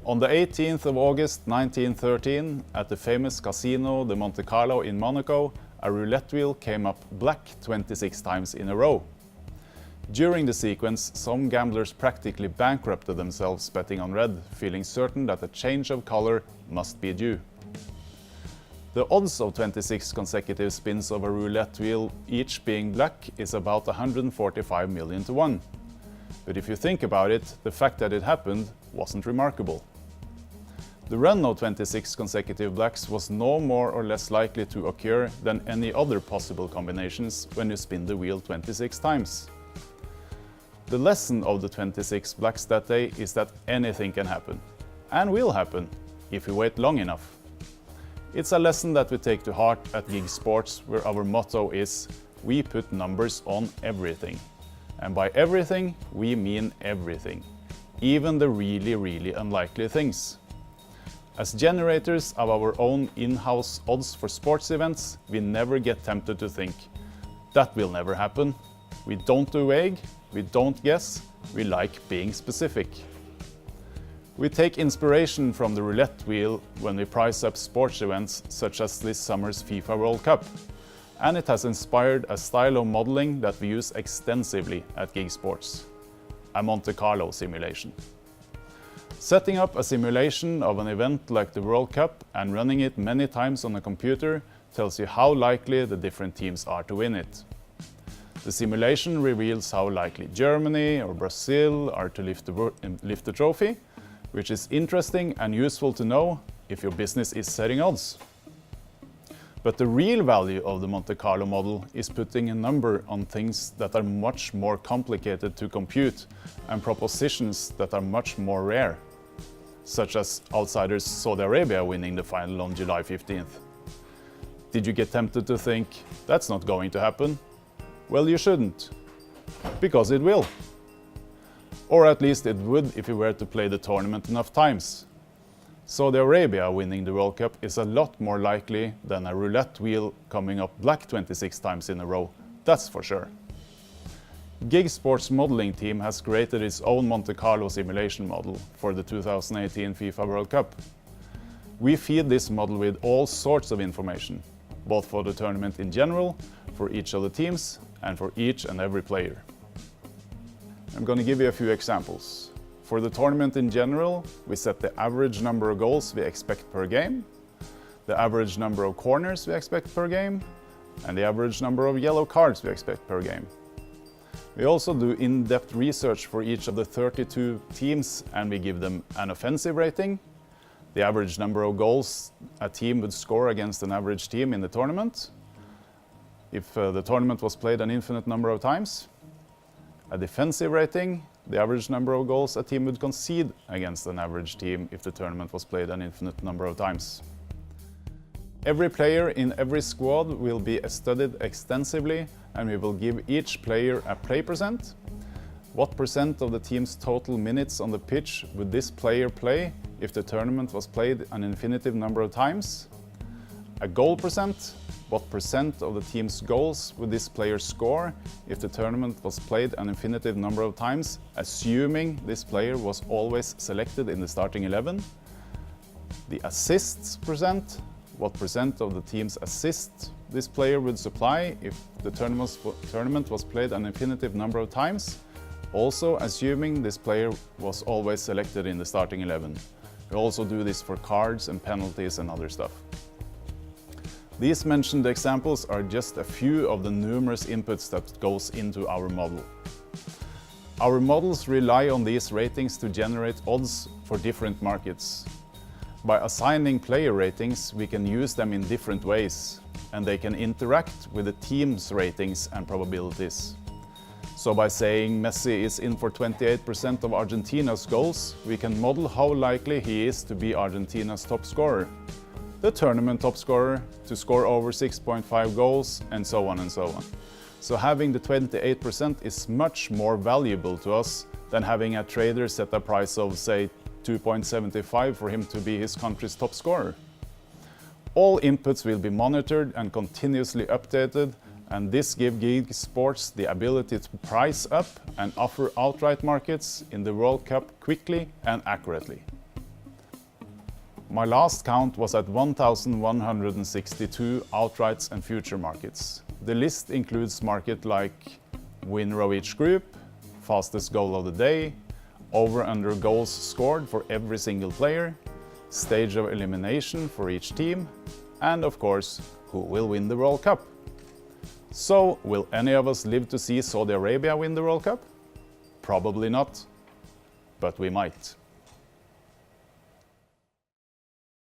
On the 18th of August 1913, at the famous casino the Monte Carlo in Monaco, a roulette wheel came up black 26 times in a row. During the sequence, some gamblers practically bankrupted themselves betting on red, feeling certain that a change of color must be due. The odds of 26 consecutive spins of a roulette wheel, each being black, is about 145 million to 1. But if you think about it, the fact that it happened wasn't remarkable. The run of 26 consecutive blacks was no more or less likely to occur than any other possible combinations when you spin the wheel 26 times. The lesson of the 26 blacks that day is that anything can happen, and will happen, if you wait long enough. It's a lesson that we take to heart at Gig Sports, where our motto is, we put numbers on everything. And by everything, we mean everything, even the really unlikely things. As generators of our own in-house odds for sports events, we never get tempted to think, that will never happen. We don't do vague, we don't guess, we like being specific. We take inspiration from the roulette wheel when we price up sports events such as this summer's FIFA World Cup, and it has inspired a style of modeling that we use extensively at Gig Sports, a Monte Carlo simulation. Setting up a simulation of an event like the World Cup and running it many times on a computer tells you how likely the different teams are to win it. The simulation reveals how likely Germany or Brazil are to lift the trophy, which is interesting and useful to know if your business is setting odds. But the real value of the Monte Carlo model is putting a number on things that are much more complicated to compute and propositions that are much more rare, such as outsiders Saudi Arabia winning the final on July 15th. Did you get tempted to think, that's not going to happen? Well, you shouldn't, because it will. Or at least it would if you were to play the tournament enough times. Saudi Arabia winning the World Cup is a lot more likely than a roulette wheel coming up black 26 times in a row, that's for sure. Gig Sports modeling team has created its own Monte Carlo simulation model for the 2018 FIFA World Cup. We feed this model with all sorts of information, both for the tournament in general, for each of the teams, and for each and every player. I'm going to give you a few examples. For the tournament in general, we set the average number of goals we expect per game, the average number of corners we expect per game, and the average number of yellow cards we expect per game. We also do in-depth research for each of the 32 teams, and we give them an offensive rating, the average number of goals a team would score against an average team in the tournament, if the tournament was played an infinite number of times, a defensive rating, the average number of goals a team would concede against an average team if the tournament was played an infinite number of times. Every player in every squad will be studied extensively, and we will give each player a play percent. What percent of the team's total minutes on the pitch would this player play if the tournament was played an infinitive number of times? A goal percent. What percent of the team's goals would this player score if the tournament was played an infinitive number of times, assuming this player was always selected in the starting 11? The assists percent. What percent of the team's assists this player would supply if the tournament was played an infinitive number of times, also assuming this player was always selected in the starting 11. We also do this for cards and penalties and other stuff. These mentioned examples are just a few of the numerous inputs that goes into our model. Our models rely on these ratings to generate odds for different markets. By assigning player ratings, we can use them in different ways, and they can interact with the team's ratings and probabilities. So by saying Messi is in for 28% of Argentina's goals, we can model how likely he is to be Argentina's top scorer, the tournament top scorer, to score over 6.5 goals, and so on and so on. So having the 28% is much more valuable to us than having a trader set a price of, say, 2.75 for him to be his country's top scorer. All inputs will be monitored and continuously updated, and this gives Gig Sports the ability to price up and offer outright markets in the World Cup quickly and accurately. My last count was at 1,162 outrights and future markets. The list includes markets like winner of each group, fastest goal of the day, over/under goals scored for every single player, stage of elimination for each team, and of course, who will win the World Cup. So, will any of us live to see Saudi Arabia win the World Cup? Probably not, but we might.